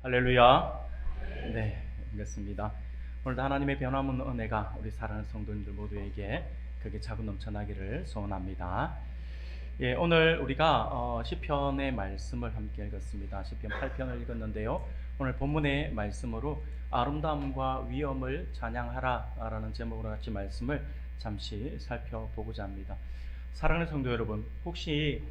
할렐루야. 네, 반갑습니다. 오늘도 하나님의 변함없는 은혜가 우리 사랑하는 성도님들 모두에게 크게 차고 넘쳐나기를 소원합니다. 예, 오늘 우리가 시편의 말씀을 함께 읽었습니다. 시편 8편을 읽었는데요. 오늘 본문의 말씀으로 아름다움과 위엄을 찬양하라라는 제목으로 같이 말씀을 잠시 살펴보고자 합니다. 사랑하는 성도 여러분, 혹시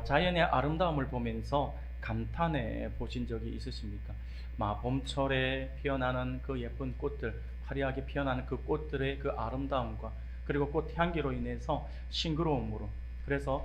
자연의 아름다움을 보면서 감탄해 보신 적이 있으십니까? 봄철에 피어나는 그 예쁜 꽃들, 화려하게 피어나는 그 꽃들의 그 아름다움과 그리고 꽃 향기로 인해서 싱그러움으로, 그래서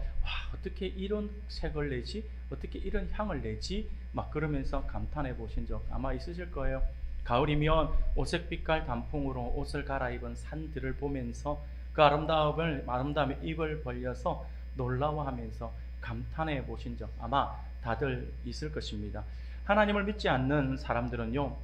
어떻게 이런 색을 내지, 어떻게 이런 향을 내지, 그러면서 감탄해 보신 적 아마 있으실 거예요. 가을이면 오색빛깔 단풍으로 옷을 갈아입은 산들을 보면서 그 아름다움에 입을 벌려서 놀라워하면서 감탄해 보신 적 아마 다들 있을 것입니다. 하나님을 믿지 않는 사람들은요,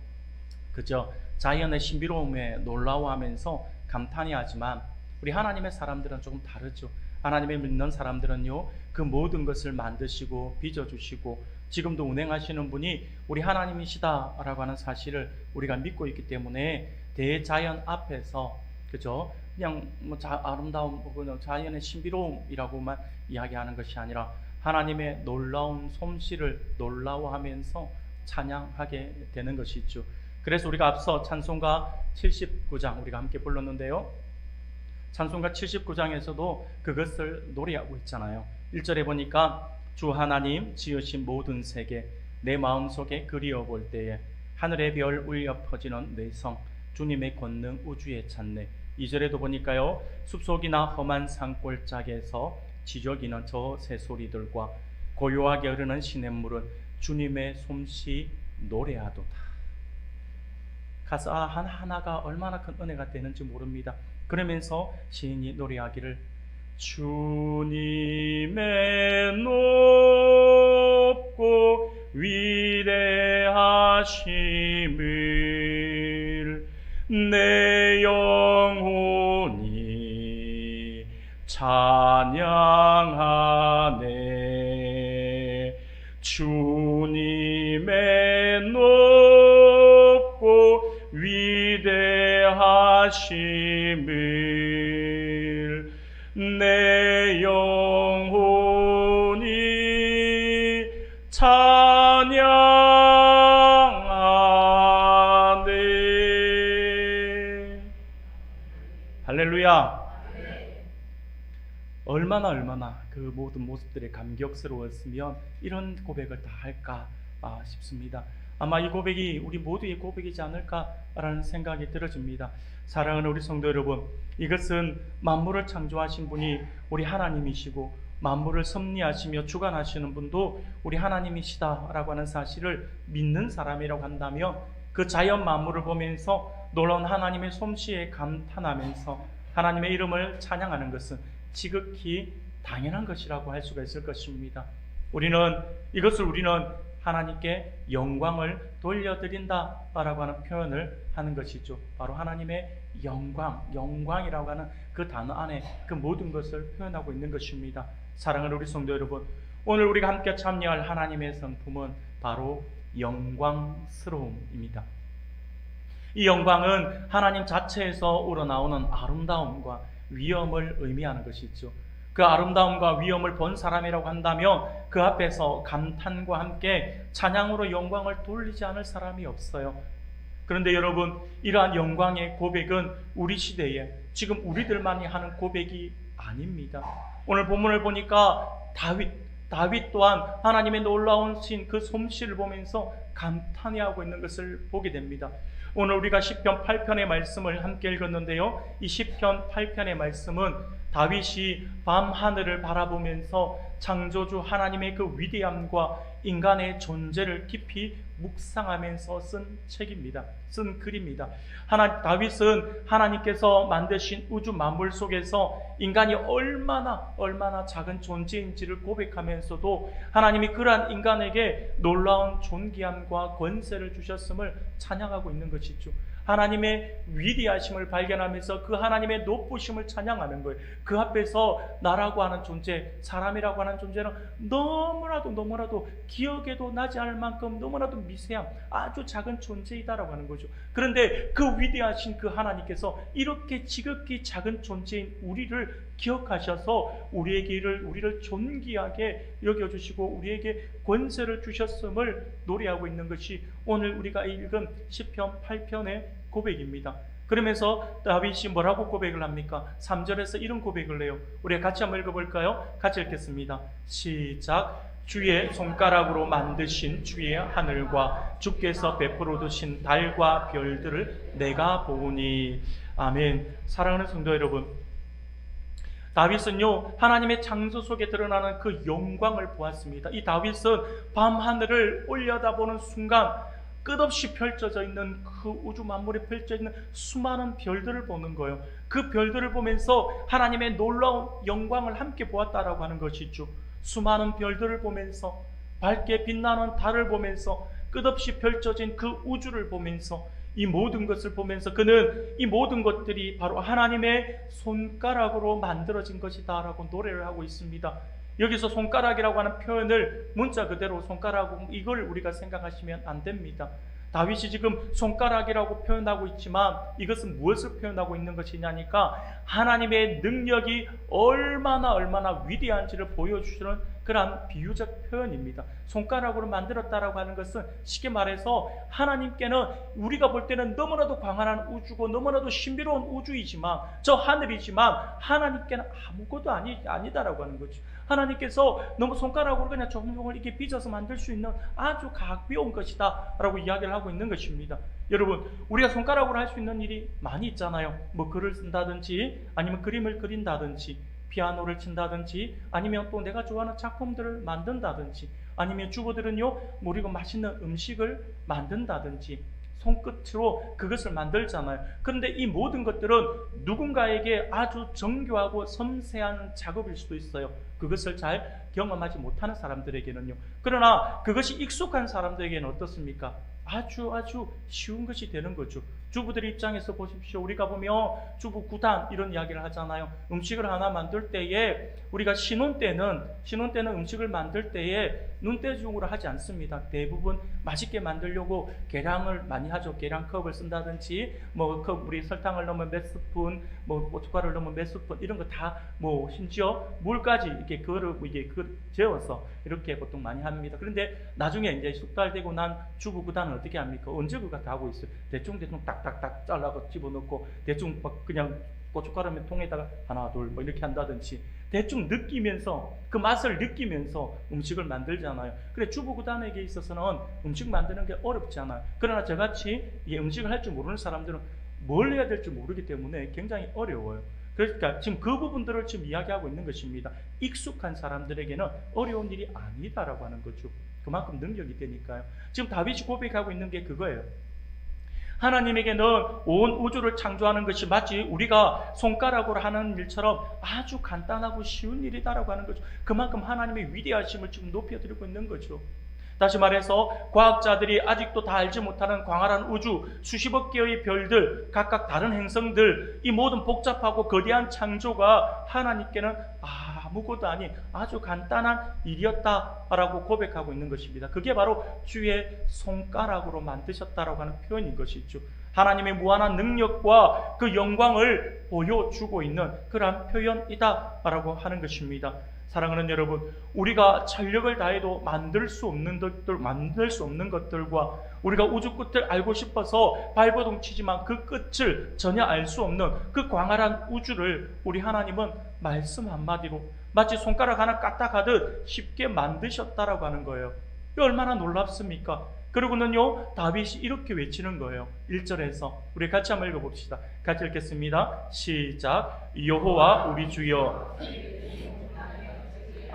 그저 자연의 신비로움에 놀라워하면서 감탄이 하지만 우리 하나님의 사람들은 조금 다르죠. 하나님을 믿는 사람들은요, 그 모든 것을 만드시고 빚어주시고 지금도 운행하시는 분이 우리 하나님이시다라고 하는 사실을 우리가 믿고 있기 때문에 대자연 앞에서 그저 그냥 아름다움 혹은 자연의 신비로움이라고만 이야기하는 것이 아니라 하나님의 놀라운 솜씨를 놀라워하면서 찬양하게 되는 것이죠. 그래서 우리가 앞서 찬송가 79장 우리가 함께 불렀는데요, 찬송가 79장에서도 그것을 노래하고 있잖아요. 1절에 보니까 주 하나님 지으신 모든 세계 내 마음속에 그리워볼 때에 하늘의 별 울려 퍼지는 내 성 주님의 권능 우주에 찾네. 2절에도 보니까요, 숲속이나 험한 산골짜기에서 지저귀는 저 새소리들과 고요하게 흐르는 시냇물은 주님의 솜씨 노래하도다. 가사 하나하나가 얼마나 큰 은혜가 되는지 모릅니다. 그러면서 시인이 노래하기를 주님의 높고 위대하심을 내 영혼이 찬양하네. 주님의 높고 위대하심을 내 영혼이 찬양하네. 할렐루야. 얼마나 그 모든 모습들이 감격스러웠으면 이런 고백을 다 할까 싶습니다. 아마 이 고백이 우리 모두의 고백이지 않을까라는 생각이 들어집니다. 사랑하는 우리 성도 여러분, 이것은 만물을 창조하신 분이 우리 하나님이시고 만물을 섭리하시며 주관하시는 분도 우리 하나님이시다라고 하는 사실을 믿는 사람이라고 한다면 그 자연 만물을 보면서 놀라운 하나님의 솜씨에 감탄하면서 하나님의 이름을 찬양하는 것은 지극히 당연한 것이라고 할 수가 있을 것입니다. 우리는 하나님께 영광을 돌려드린다라고 하는 표현을 하는 것이죠. 바로 하나님의 영광이라고 하는 그 단어 안에 그 모든 것을 표현하고 있는 것입니다. 사랑하는 우리 성도 여러분, 오늘 우리가 함께 참여할 하나님의 성품은 바로 영광스러움입니다. 이 영광은 하나님 자체에서 우러나오는 아름다움과 위엄을 의미하는 것이죠. 그 아름다움과 위엄을 본 사람이라고 한다면 그 앞에서 감탄과 함께 찬양으로 영광을 돌리지 않을 사람이 없어요. 그런데 여러분, 이러한 영광의 고백은 우리 시대에 지금 우리들만이 하는 고백이 아닙니다. 오늘 본문을 보니까 다윗 또한 하나님의 놀라운 그 솜씨를 보면서 감탄해하고 있는 것을 보게 됩니다. 오늘 우리가 시편 8편의 말씀을 함께 읽었는데요, 이 시편 8편의 말씀은 다윗이 밤하늘을 바라보면서 창조주 하나님의 그 위대함과 인간의 존재를 깊이 묵상하면서 쓴 글입니다. 다윗은 하나님께서 만드신 우주 만물 속에서 인간이 얼마나 작은 존재인지를 고백하면서도 하나님이 그러한 인간에게 놀라운 존귀함과 권세를 주셨음을 찬양하고 있는 것이죠. 하나님의 위대하심을 발견하면서 그 하나님의 높으심을 찬양하는 거예요. 그 앞에서 나라고 하는 존재, 사람이라고 하는 존재는 너무나도 기억에도 나지 않을 만큼 너무나도 미세한 아주 작은 존재이다라고 하는 거죠. 그런데 그 위대하신 그 하나님께서 이렇게 지극히 작은 존재인 우리를 기억하셔서 우리를 존귀하게 여겨주시고 우리에게 권세를 주셨음을 노래하고 있는 것이 오늘 우리가 읽은 시편 8편의 고백입니다. 그러면서 다윗이 뭐라고 고백을 합니까? 3절에서 이런 고백을 해요. 우리 같이 한번 읽어볼까요? 같이 읽겠습니다. 시작. 주의 손가락으로 만드신 주의 하늘과 주께서 베풀어 두신 달과 별들을 내가 보니. 아멘. 사랑하는 성도 여러분, 다윗은요 하나님의 창조 속에 드러나는 그 영광을 보았습니다. 이 다윗은 밤하늘을 올려다보는 순간 끝없이 펼쳐져 있는 그 우주 만물에 펼쳐져 있는 수많은 별들을 보는 거예요. 그 별들을 보면서 하나님의 놀라운 영광을 함께 보았다라고 하는 것이죠. 수많은 별들을 보면서, 밝게 빛나는 달을 보면서, 끝없이 펼쳐진 그 우주를 보면서, 이 모든 것을 보면서 그는 이 모든 것들이 바로 하나님의 손가락으로 만들어진 것이다 라고 노래를 하고 있습니다. 여기서 손가락이라고 하는 표현을 문자 그대로 손가락, 이걸 우리가 생각하시면 안 됩니다. 다윗이 지금 손가락이라고 표현하고 있지만 이것은 무엇을 표현하고 있는 것이냐니까 하나님의 능력이 얼마나 위대한지를 보여주시는 그러한 비유적 표현입니다. 손가락으로 만들었다라고 하는 것은 쉽게 말해서 하나님께는 우리가 볼 때는 너무나도 광활한 우주고 너무나도 신비로운 우주이지만, 저 하늘이지만 하나님께는 아무것도 아니다라고 하는 거죠. 하나님께서 너무 손가락으로 그냥 조금조금 이렇게 빚어서 만들 수 있는 아주 가벼운 것이다 라고 이야기를 하고 있는 것입니다. 여러분, 우리가 손가락으로 할 수 있는 일이 많이 있잖아요. 뭐 글을 쓴다든지 아니면 그림을 그린다든지 피아노를 친다든지 아니면 또 내가 좋아하는 작품들을 만든다든지 아니면 주부들은요 우리가 맛있는 음식을 만든다든지 손끝으로 그것을 만들잖아요. 그런데 이 모든 것들은 누군가에게 아주 정교하고 섬세한 작업일 수도 있어요. 그것을 잘 경험하지 못하는 사람들에게는요. 그러나 그것이 익숙한 사람들에게는 어떻습니까? 아주 쉬운 것이 되는 거죠. 주부들 입장에서 보십시오. 우리가 보면 주부 구단 이런 이야기를 하잖아요. 음식을 하나 만들 때에 우리가 신혼 때는 음식을 만들 때에 눈대중으로 하지 않습니다. 대부분 맛있게 만들려고 계량을 많이 하죠. 계량컵을 쓴다든지 우리 설탕을 넣으면 몇 스푼, 고춧가루를 넣으면 몇 스푼 이런 거 다 심지어 물까지 이렇게 재워서 이렇게 보통 많이 합니다. 그런데 나중에 이제 숙달되고 난 주부 구단은 어떻게 합니까? 언제 그거 다 하고 있어요. 대충 딱딱딱 잘라서 집어넣고 대충 그냥 고춧가루 통에다가 하나 둘 이렇게 한다든지 대충 느끼면서 그 맛을 느끼면서 음식을 만들잖아요. 그래 주부 구단에게 있어서는 음식 만드는 게 어렵지 않아요. 그러나 저같이 음식을 할 줄 모르는 사람들은 뭘 해야 될지 모르기 때문에 굉장히 어려워요. 그러니까 지금 그 부분들을 지금 이야기하고 있는 것입니다. 익숙한 사람들에게는 어려운 일이 아니다라고 하는 거죠. 그만큼 능력이 되니까요. 지금 다윗이 고백하고 있는 게 그거예요. 하나님에게는 온 우주를 창조하는 것이 마치 우리가 손가락으로 하는 일처럼 아주 간단하고 쉬운 일이다라고 하는 거죠. 그만큼 하나님의 위대하심을 지금 높여드리고 있는 거죠. 다시 말해서 과학자들이 아직도 다 알지 못하는 광활한 우주, 수십억 개의 별들, 각각 다른 행성들, 이 모든 복잡하고 거대한 창조가 하나님께는 아무것도 아닌 아주 간단한 일이었다라고 고백하고 있는 것입니다. 그게 바로 주의 손가락으로 만드셨다라고 하는 표현인 것이죠. 하나님의 무한한 능력과 그 영광을 보여주고 있는 그러한 표현이다라고 하는 것입니다. 사랑하는 여러분, 우리가 전력을 다해도 만들 수 없는 것들과 우리가 우주 끝을 알고 싶어서 발버둥 치지만 그 끝을 전혀 알 수 없는 그 광활한 우주를 우리 하나님은 말씀 한마디로 마치 손가락 하나 까딱하듯 쉽게 만드셨다라고 하는 거예요. 얼마나 놀랍습니까? 그리고는요 다윗이 이렇게 외치는 거예요. 1절에서 우리 같이 한번 읽어봅시다. 같이 읽겠습니다. 시작. 여호와 우리 주여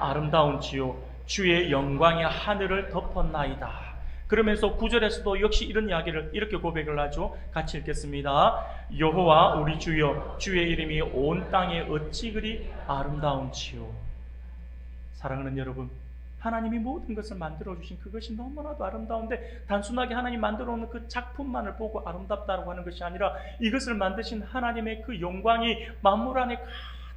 아름다운 지요 주의 영광이 하늘을 덮었나이다. 그러면서 9절에서도 역시 이런 이야기를 이렇게 고백을 하죠. 같이 읽겠습니다. 여호와 우리 주여 주의 이름이 온 땅에 어찌 그리 아름다운지요. 사랑하는 여러분, 하나님이 모든 것을 만들어 주신 그것이 너무나도 아름다운데 단순하게 하나님 만들어 놓은 그 작품만을 보고 아름답다고 하는 것이 아니라 이것을 만드신 하나님의 그 영광이 만물 안에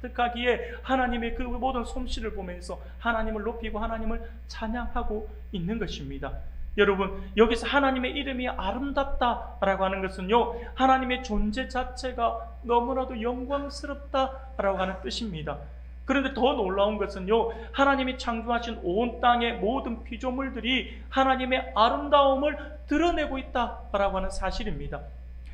가득하기에 하나님의 그 모든 솜씨를 보면서 하나님을 높이고 하나님을 찬양하고 있는 것입니다. 여러분, 여기서 하나님의 이름이 아름답다라고 하는 것은요, 하나님의 존재 자체가 너무나도 영광스럽다라고 하는 뜻입니다. 그런데 더 놀라운 것은요, 하나님이 창조하신 온 땅의 모든 피조물들이 하나님의 아름다움을 드러내고 있다라고 하는 사실입니다.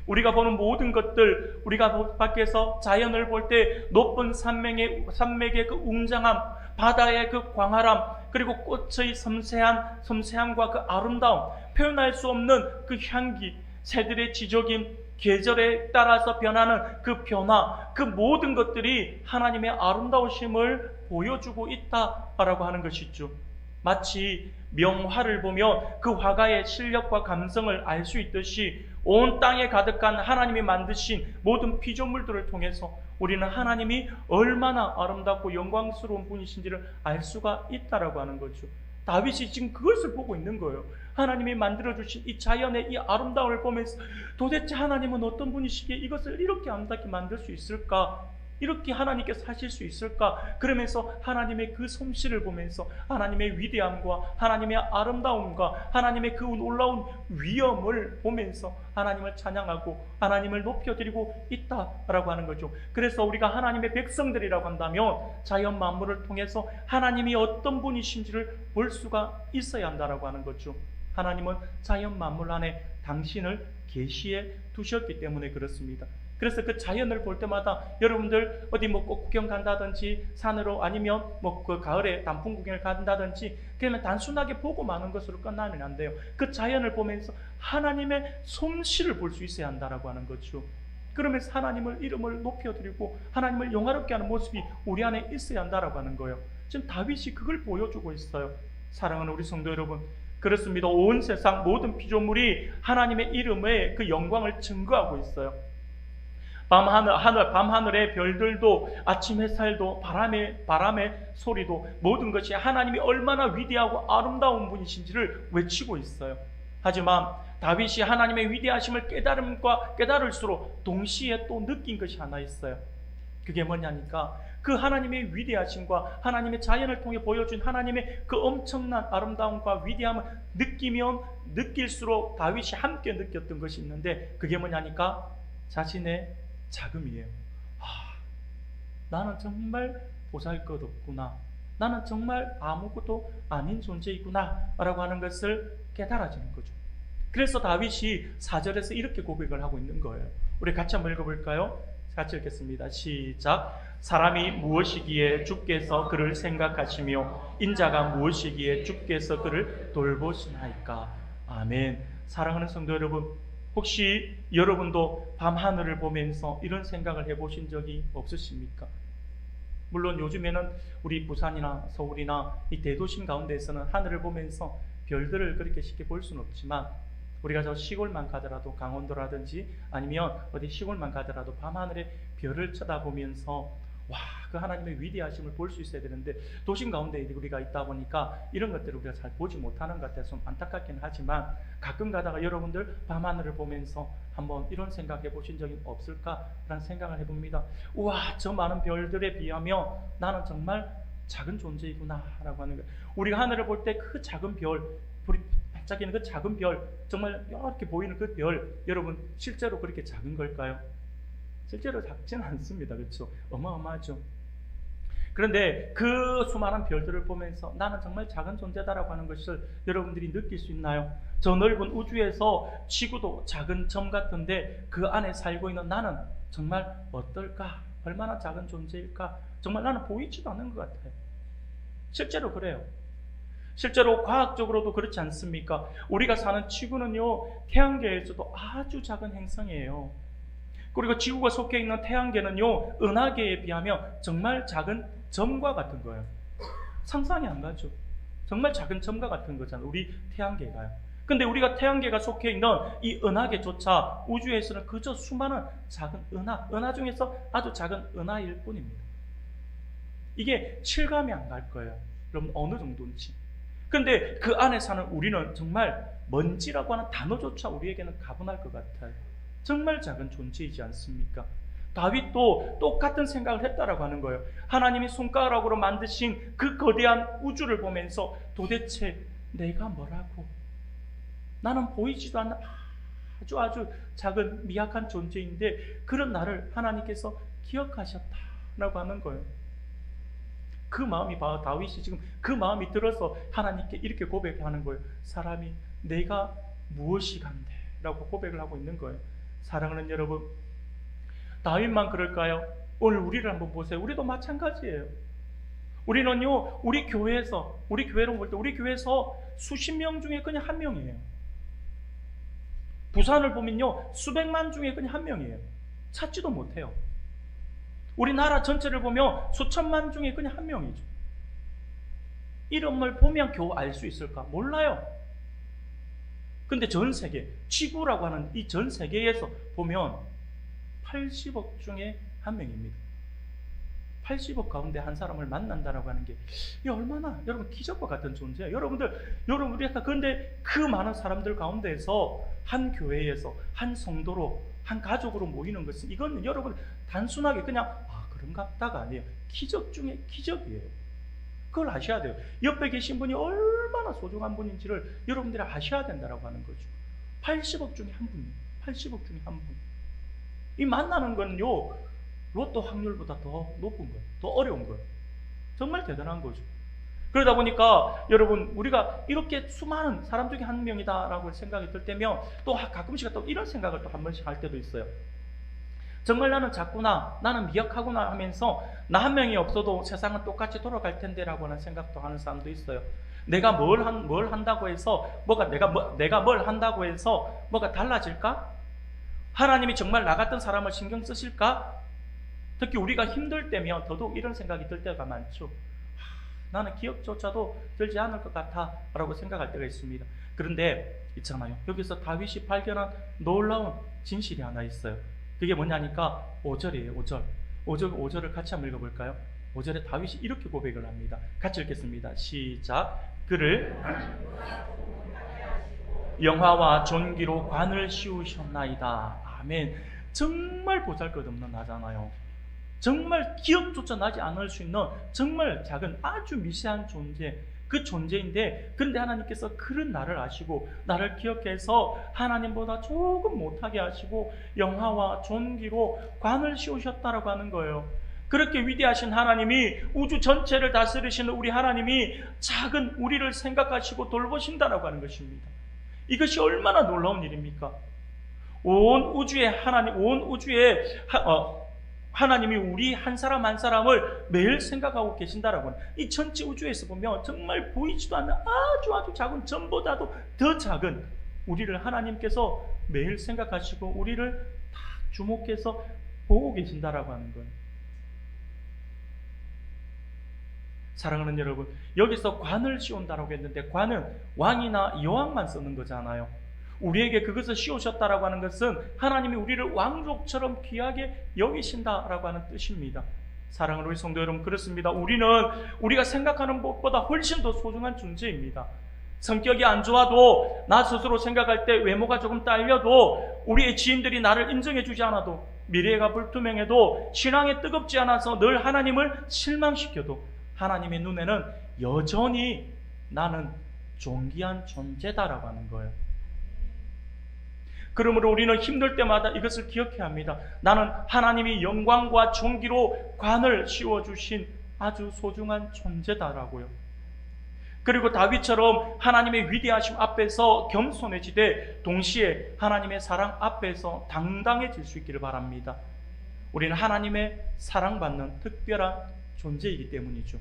우리가 보는 모든 것들, 우리가 밖에서 자연을 볼 때 높은 산맥의 그 웅장함, 바다의 그 광활함, 그리고 꽃의 섬세함과 그 아름다움, 표현할 수 없는 그 향기, 새들의 지저김, 계절에 따라서 변하는 그 변화, 그 모든 것들이 하나님의 아름다우심을 보여주고 있다라고 하는 것이죠. 마치 명화를 보면 그 화가의 실력과 감성을 알 수 있듯이 온 땅에 가득한 하나님이 만드신 모든 피조물들을 통해서 우리는 하나님이 얼마나 아름답고 영광스러운 분이신지를 알 수가 있다라고 하는 거죠. 다윗이 지금 그것을 보고 있는 거예요. 하나님이 만들어주신 이 자연의 이 아름다움을 보면서 도대체 하나님은 어떤 분이시기에 이것을 이렇게 아름답게 만들 수 있을까? 이렇게 하나님께서 하실 수 있을까? 그러면서 하나님의 그 솜씨를 보면서 하나님의 위대함과 하나님의 아름다움과 하나님의 그 놀라운 위엄을 보면서 하나님을 찬양하고 하나님을 높여드리고 있다라고 하는 거죠. 그래서 우리가 하나님의 백성들이라고 한다면 자연 만물을 통해서 하나님이 어떤 분이신지를 볼 수가 있어야 한다라고 하는 거죠. 하나님은 자연 만물 안에 당신을 계시해 두셨기 때문에 그렇습니다. 그래서 그 자연을 볼 때마다 여러분들 어디 뭐 꽃 구경 간다든지 산으로 아니면 뭐 그 가을에 단풍 구경을 간다든지 그러면 단순하게 보고 마는 것으로 끝나면 안 돼요. 그 자연을 보면서 하나님의 솜씨를 볼 수 있어야 한다라고 하는 거죠. 그러면서 하나님을 이름을 높여드리고 하나님을 영화롭게 하는 모습이 우리 안에 있어야 한다라고 하는 거예요. 지금 다윗이 그걸 보여주고 있어요. 사랑하는 우리 성도 여러분, 그렇습니다. 온 세상 모든 피조물이 하나님의 이름의 그 영광을 증거하고 있어요. 밤하늘의 별들도 아침 햇살도 바람의 소리도 모든 것이 하나님이 얼마나 위대하고 아름다운 분이신지를 외치고 있어요. 하지만 다윗이 하나님의 위대하심을 깨달을수록 동시에 또 느낀 것이 하나 있어요. 그게 뭐냐니까 그 하나님의 위대하심과 하나님의 자연을 통해 보여준 하나님의 그 엄청난 아름다움과 위대함을 느끼면 느낄수록 다윗이 함께 느꼈던 것이 있는데 그게 뭐냐니까 자신의 자금이에요. 나는 정말 보잘것없구나. 나는 정말 아무것도 아닌 존재이구나 라고 하는 것을 깨달아지는 거죠. 그래서 다윗이 4절에서 이렇게 고백을 하고 있는 거예요. 우리 같이 한번 읽어볼까요? 같이 읽겠습니다. 시작. 사람이 무엇이기에 주께서 그를 생각하시며 인자가 무엇이기에 주께서 그를 돌보시나이까. 아멘. 사랑하는 성도 여러분, 혹시 여러분도 밤하늘을 보면서 이런 생각을 해보신 적이 없으십니까? 물론 요즘에는 우리 부산이나 서울이나 이 대도심 가운데에서는 하늘을 보면서 별들을 그렇게 쉽게 볼 수는 없지만 우리가 저 시골만 가더라도 강원도라든지 아니면 어디 시골만 가더라도 밤하늘에 별을 쳐다보면서 와, 그 하나님의 위대하심을 볼 수 있어야 되는데 도심 가운데 우리가 있다 보니까 이런 것들을 우리가 잘 보지 못하는 것 같아서 좀 안타깝긴 하지만 가끔 가다가 여러분들 밤하늘을 보면서 한번 이런 생각 해보신 적이 없을까라는 생각을 해봅니다. 우와, 저 많은 별들에 비하면 나는 정말 작은 존재이구나 라고 하는 거예요. 우리가 하늘을 볼 때 그 작은 별, 불이 반짝이는 그 작은 별, 정말 이렇게 보이는 그 별, 여러분 실제로 그렇게 작은 걸까요? 실제로 작지는 않습니다. 그렇죠? 어마어마하죠. 그런데 그 수많은 별들을 보면서 나는 정말 작은 존재다라고 하는 것을 여러분들이 느낄 수 있나요? 저 넓은 우주에서 지구도 작은 점 같은데 그 안에 살고 있는 나는 정말 어떨까? 얼마나 작은 존재일까? 정말 나는 보이지도 않는 것 같아요. 실제로 그래요. 실제로 과학적으로도 그렇지 않습니까? 우리가 사는 지구는요, 태양계에서도 아주 작은 행성이에요. 그리고 지구가 속해 있는 태양계는요, 은하계에 비하면 정말 작은 점과 같은 거예요. 상상이 안 가죠. 정말 작은 점과 같은 거잖아요. 우리 태양계가요. 근데 우리가 태양계가 속해 있는 이 은하계조차 우주에서는 그저 수많은 작은 은하 중에서 아주 작은 은하일 뿐입니다. 이게 실감이 안 갈 거예요. 여러분 어느 정도인지. 그런데 그 안에 사는 우리는 정말 먼지라고 하는 단어조차 우리에게는 가분할 것 같아요. 정말 작은 존재이지 않습니까? 다윗도 똑같은 생각을 했다라고 하는 거예요. 하나님이 손가락으로 만드신 그 거대한 우주를 보면서 도대체 내가 뭐라고? 나는 보이지도 않는 아주 작은 미약한 존재인데 그런 나를 하나님께서 기억하셨다라고 하는 거예요. 그 마음이 다윗이 지금 그 마음이 들어서 하나님께 이렇게 고백하는 거예요. 사람이 내가 무엇이 간대? 라고 고백을 하고 있는 거예요. 사랑하는 여러분, 다윗만 그럴까요? 오늘 우리를 한번 보세요. 우리도 마찬가지예요. 우리는요, 우리 교회로 볼 때 우리 교회에서 수십 명 중에 그냥 한 명이에요. 부산을 보면요, 수백만 중에 그냥 한 명이에요. 찾지도 못해요. 우리나라 전체를 보면 수천만 중에 그냥 한 명이죠. 이름을 보면 겨우 알 수 있을까? 몰라요. 근데 전 세계, 지구라고 하는 이 전 세계에서 보면 80억 중에 한 명입니다. 80억 가운데 한 사람을 만난다라고 하는 게 이게 얼마나 여러분 기적과 같은 존재예요. 여러분들이 약간 그런데 그 많은 사람들 가운데에서 한 교회에서 한 성도로 한 가족으로 모이는 것은 이건 여러분 단순하게 그냥 그런가다가 아니에요. 기적 중에 기적이에요. 그걸 아셔야 돼요. 옆에 계신 분이 얼마나 소중한 분인지를 여러분들이 아셔야 된다라고 하는 거죠. 80억 중에 한 분이에요. 80억 중에 한 분. 이 만나는 건요, 로또 확률보다 더 높은 거예요. 더 어려운 거예요. 정말 대단한 거죠. 그러다 보니까 여러분, 우리가 이렇게 수많은 사람 중에 한 명이다라고 생각이 들 때면 또 가끔씩 또 이런 생각을 또 한 번씩 할 때도 있어요. 정말 나는 작구나, 나는 미약하구나 하면서 나 한 명이 없어도 세상은 똑같이 돌아갈 텐데라고 하는 생각도 하는 사람도 있어요. 내가 뭘 한다고 해서 내가 뭘 한다고 해서 뭐가 달라질까? 하나님이 정말 나 같은 사람을 신경 쓰실까? 특히 우리가 힘들 때면 더더욱 이런 생각이 들 때가 많죠. 나는 기억조차도 들지 않을 것 같아 라고 생각할 때가 있습니다. 그런데 있잖아요, 여기서 다윗이 발견한 놀라운 진실이 하나 있어요. 그게 뭐냐니까 5절이에요. 5절을 같이 한번 읽어볼까요? 5절에 다윗이 이렇게 고백을 합니다. 같이 읽겠습니다. 시작. 그를 영화와 존귀로 관을 씌우셨나이다. 아멘. 정말 보잘것없는 나잖아요. 정말 기억조차 나지 않을 수 있는 정말 작은 아주 미세한 존재, 그 존재인데, 그런데 하나님께서 그런 나를 아시고 나를 기억해서 하나님보다 조금 못하게 하시고 영화와 존귀로 관을 씌우셨다라고 하는 거예요. 그렇게 위대하신 하나님이, 우주 전체를 다스리시는 우리 하나님이 작은 우리를 생각하시고 돌보신다라고 하는 것입니다. 이것이 얼마나 놀라운 일입니까? 온 우주에 하나님이 우리 한 사람 한 사람을 매일 생각하고 계신다라고 하는, 이 전체 우주에서 보면 정말 보이지도 않는 아주 작은, 전보다도 더 작은 우리를 하나님께서 매일 생각하시고 우리를 다 주목해서 보고 계신다라고 하는 거예요. 사랑하는 여러분, 여기서 관을 씌운다라고 했는데 관은 왕이나 여왕만 쓰는 거잖아요. 우리에게 그것을 씌우셨다라고 하는 것은 하나님이 우리를 왕족처럼 귀하게 여기신다라고 하는 뜻입니다. 사랑하는 우리 성도 여러분, 그렇습니다. 우리는 우리가 생각하는 것보다 훨씬 더 소중한 존재입니다. 성격이 안 좋아도, 나 스스로 생각할 때 외모가 조금 딸려도, 우리의 지인들이 나를 인정해 주지 않아도, 미래가 불투명해도, 신앙에 뜨겁지 않아서 늘 하나님을 실망시켜도 하나님의 눈에는 여전히 나는 존귀한 존재다라고 하는 거예요. 그러므로 우리는 힘들 때마다 이것을 기억해야 합니다. 나는 하나님이 영광과 존귀로 관을 씌워주신 아주 소중한 존재다라고요. 그리고 다윗처럼 하나님의 위대하심 앞에서 겸손해지되 동시에 하나님의 사랑 앞에서 당당해질 수 있기를 바랍니다. 우리는 하나님의 사랑받는 특별한 존재이기 때문이죠.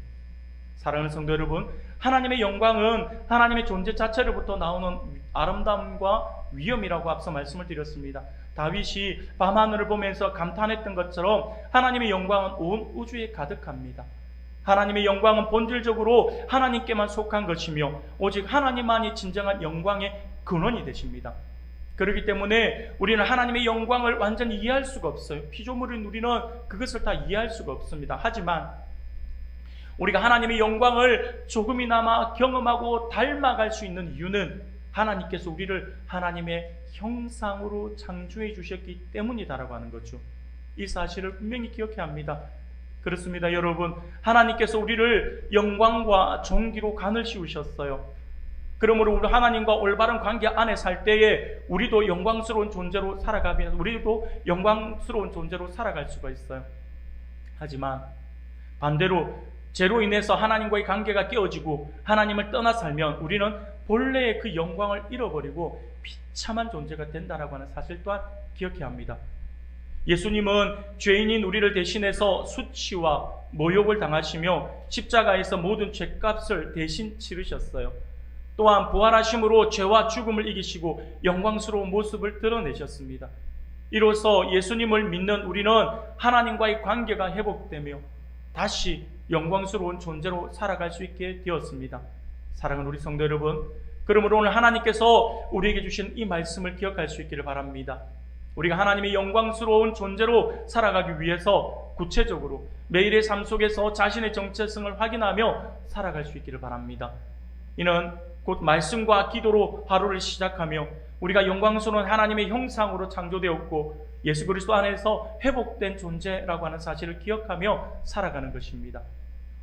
사랑하는 성도 여러분, 하나님의 영광은 하나님의 존재 자체로부터 나오는 아름다움과 위엄이라고 앞서 말씀을 드렸습니다. 다윗이 밤하늘을 보면서 감탄했던 것처럼 하나님의 영광은 온 우주에 가득합니다. 하나님의 영광은 본질적으로 하나님께만 속한 것이며 오직 하나님만이 진정한 영광의 근원이 되십니다. 그렇기 때문에 우리는 하나님의 영광을 완전히 이해할 수가 없어요. 피조물인 우리는 그것을 다 이해할 수가 없습니다. 하지만 우리가 하나님의 영광을 조금이나마 경험하고 닮아갈 수 있는 이유는 하나님께서 우리를 하나님의 형상으로 창조해 주셨기 때문이다라고 하는 거죠. 이 사실을 분명히 기억해야 합니다. 그렇습니다, 여러분. 하나님께서 우리를 영광과 존귀로 간을 씌우셨어요. 그러므로 우리 하나님과 올바른 관계 안에 살 때에 우리도 영광스러운 존재로 살아가면서 우리도 영광스러운 존재로 살아갈 수가 있어요. 하지만 반대로 죄로 인해서 하나님과의 관계가 깨어지고 하나님을 떠나 살면 우리는 본래의 그 영광을 잃어버리고 비참한 존재가 된다라고 하는 사실 또한 기억해야 합니다. 예수님은 죄인인 우리를 대신해서 수치와 모욕을 당하시며 십자가에서 모든 죄값을 대신 치르셨어요. 또한 부활하심으로 죄와 죽음을 이기시고 영광스러운 모습을 드러내셨습니다. 이로써 예수님을 믿는 우리는 하나님과의 관계가 회복되며 다시 영광스러운 존재로 살아갈 수 있게 되었습니다. 사랑하는 우리 성도 여러분, 그러므로 오늘 하나님께서 우리에게 주신 이 말씀을 기억할 수 있기를 바랍니다. 우리가 하나님의 영광스러운 존재로 살아가기 위해서 구체적으로 매일의 삶 속에서 자신의 정체성을 확인하며 살아갈 수 있기를 바랍니다. 이는 곧 말씀과 기도로 하루를 시작하며 우리가 영광스러운 하나님의 형상으로 창조되었고 예수 그리스도 안에서 회복된 존재라고 하는 사실을 기억하며 살아가는 것입니다.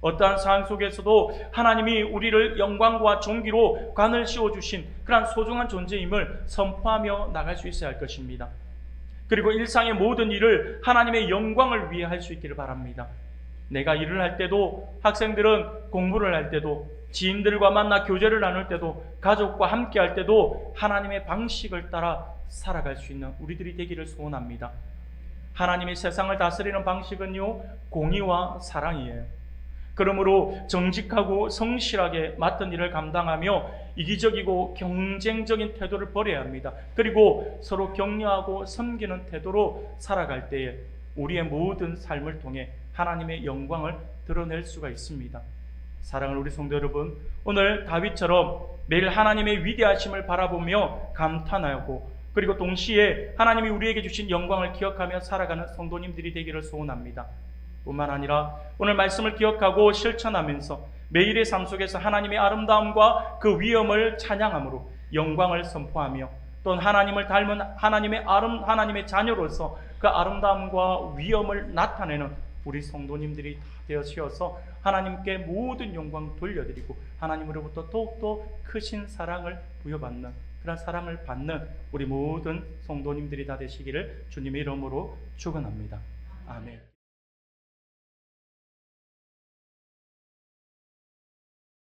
어떠한 상황 속에서도 하나님이 우리를 영광과 존귀로 관을 씌워주신 그러한 소중한 존재임을 선포하며 나갈 수 있어야 할 것입니다. 그리고 일상의 모든 일을 하나님의 영광을 위해 할 수 있기를 바랍니다. 내가 일을 할 때도, 학생들은 공부를 할 때도, 지인들과 만나 교제를 나눌 때도, 가족과 함께 할 때도 하나님의 방식을 따라 살아갈 수 있는 우리들이 되기를 소원합니다. 하나님의 세상을 다스리는 방식은요, 공의와 사랑이에요. 그러므로 정직하고 성실하게 맡은 일을 감당하며 이기적이고 경쟁적인 태도를 버려야 합니다. 그리고 서로 격려하고 섬기는 태도로 살아갈 때에 우리의 모든 삶을 통해 하나님의 영광을 드러낼 수가 있습니다. 사랑하는 우리 성도 여러분, 오늘 다윗처럼 매일 하나님의 위대하심을 바라보며 감탄하고 그리고 동시에 하나님이 우리에게 주신 영광을 기억하며 살아가는 성도님들이 되기를 소원합니다. 뿐만 아니라 오늘 말씀을 기억하고 실천하면서 매일의 삶 속에서 하나님의 아름다움과 그 위엄을 찬양함으로 영광을 선포하며 또 하나님을 닮은 하나님의 자녀로서 그 아름다움과 위엄을 나타내는 우리 성도님들이 다 되어지어서 하나님께 모든 영광 돌려드리고 하나님으로부터 더욱더 크신 사랑을 부여받는 그런 사랑을 받는 우리 모든 성도님들이 다 되시기를 주님의 이름으로 축원합니다. 아멘.